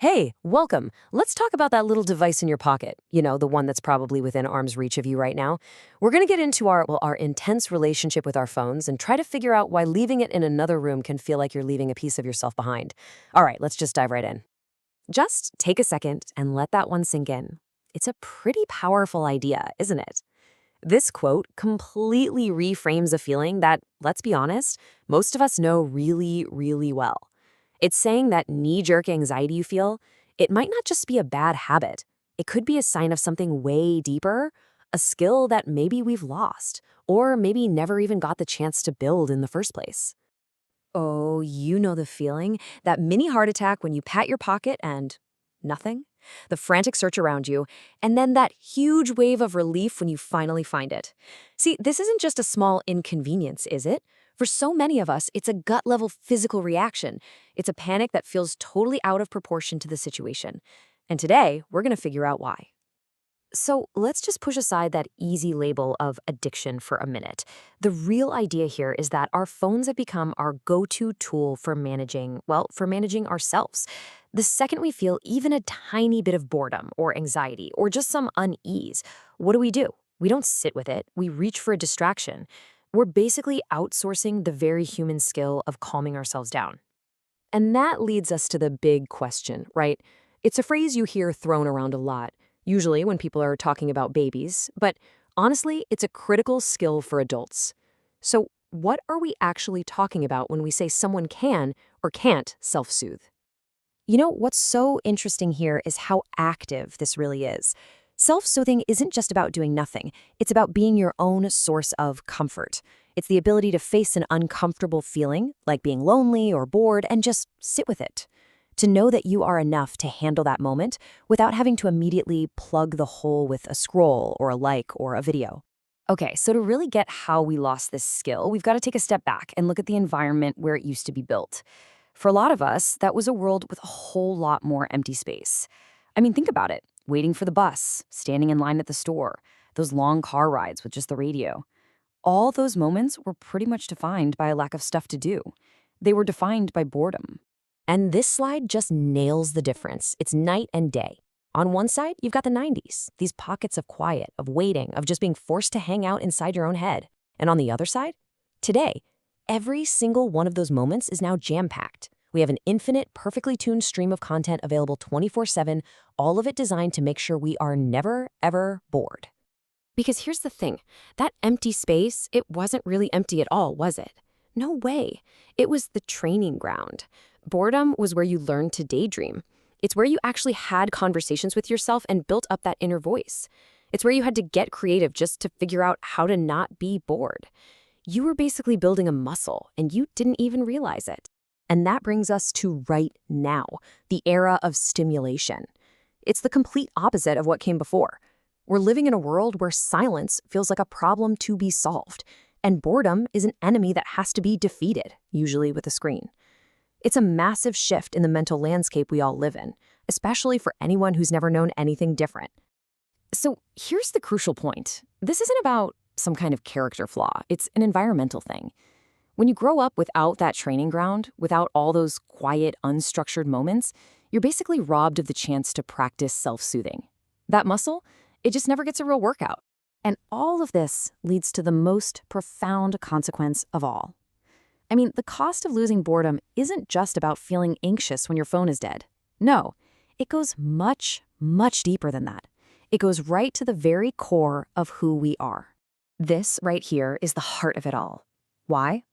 Hey, welcome. Let's talk about that little device in your pocket. You know, the one that's probably within arm's reach of you right now. We're going to get into our intense relationship with our phones and try to figure out why leaving it in another room can feel like you're leaving a piece of yourself behind. All right, let's just dive right in. Just take a second and let that one sink in. It's a pretty powerful idea, isn't it? This quote completely reframes a feeling that, let's be honest, most of us know really, really well. It's saying that knee-jerk anxiety you feel, it might not just be a bad habit. It could be a sign of something way deeper, a skill that maybe we've lost, or maybe never even got the chance to build in the first place. Oh, you know the feeling, that mini heart attack when you pat your pocket and nothing? The frantic search around you, and then that huge wave of relief when you finally find it. See, this isn't just a small inconvenience, is it? For so many of us, it's a gut-level physical reaction. It's a panic that feels totally out of proportion to the situation. And today, we're going to figure out why. So let's just push aside that easy label of addiction for a minute. The real idea here is that our phones have become our go-to tool for managing ourselves. The second we feel even a tiny bit of boredom or anxiety or just some unease, what do? We don't sit with it. We reach for a distraction. We're basically outsourcing the very human skill of calming ourselves down. And that leads us to the big question, right? It's a phrase you hear thrown around a lot, usually when people are talking about babies, but honestly, it's a critical skill for adults. So, what are we actually talking about when we say someone can or can't self-soothe? You know, what's so interesting here is how active this really is. Self-soothing isn't just about doing nothing. It's about being your own source of comfort. It's the ability to face an uncomfortable feeling, like being lonely or bored, and just sit with it. To know that you are enough to handle that moment without having to immediately plug the hole with a scroll or a like or a video. Okay, so to really get how we lost this skill, we've got to take a step back and look at the environment where it used to be built. For a lot of us, that was a world with a whole lot more empty space. I mean, think about it. Waiting for the bus, standing in line at the store, those long car rides with just the radio. All those moments were pretty much defined by a lack of stuff to do. They were defined by boredom. And this slide just nails the difference. It's night and day. On one side, you've got the 90s, these pockets of quiet, of waiting, of just being forced to hang out inside your own head. And on the other side, today, every single one of those moments is now jam-packed. We have an infinite, perfectly tuned stream of content available 24/7, all of it designed to make sure we are never, ever bored. Because here's the thing, that empty space, it wasn't really empty at all, was it? No way. It was the training ground. Boredom was where you learned to daydream. It's where you actually had conversations with yourself and built up that inner voice. It's where you had to get creative just to figure out how to not be bored. You were basically building a muscle, and you didn't even realize it. And that brings us to right now, the era of stimulation. It's the complete opposite of what came before. We're living in a world where silence feels like a problem to be solved, and boredom is an enemy that has to be defeated, usually with a screen. It's a massive shift in the mental landscape we all live in, especially for anyone who's never known anything different. So here's the crucial point. This isn't about some kind of character flaw. It's an environmental thing. When you grow up without that training ground, without all those quiet, unstructured moments, you're basically robbed of the chance to practice self-soothing. That muscle, it just never gets a real workout. And all of this leads to the most profound consequence of all. I mean, the cost of losing boredom isn't just about feeling anxious when your phone is dead. No, it goes much, much deeper than that. It goes right to the very core of who we are. This right here is the heart of it all. Why?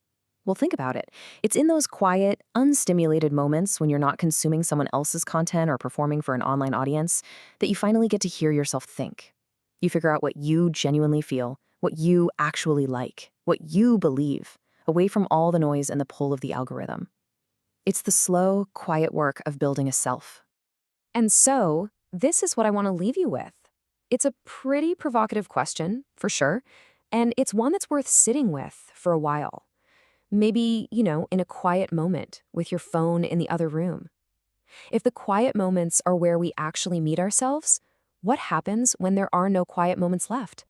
Well, think about it. It's in those quiet, unstimulated moments when you're not consuming someone else's content or performing for an online audience that you finally get to hear yourself think. You figure out what you genuinely feel, what you actually like, what you believe, away from all the noise and the pull of the algorithm. It's the slow, quiet work of building a self. And so, this is what I want to leave you with. It's a pretty provocative question, for sure, and it's one that's worth sitting with for a while. Maybe, in a quiet moment with your phone in the other room. If the quiet moments are where we actually meet ourselves, what happens when there are no quiet moments left?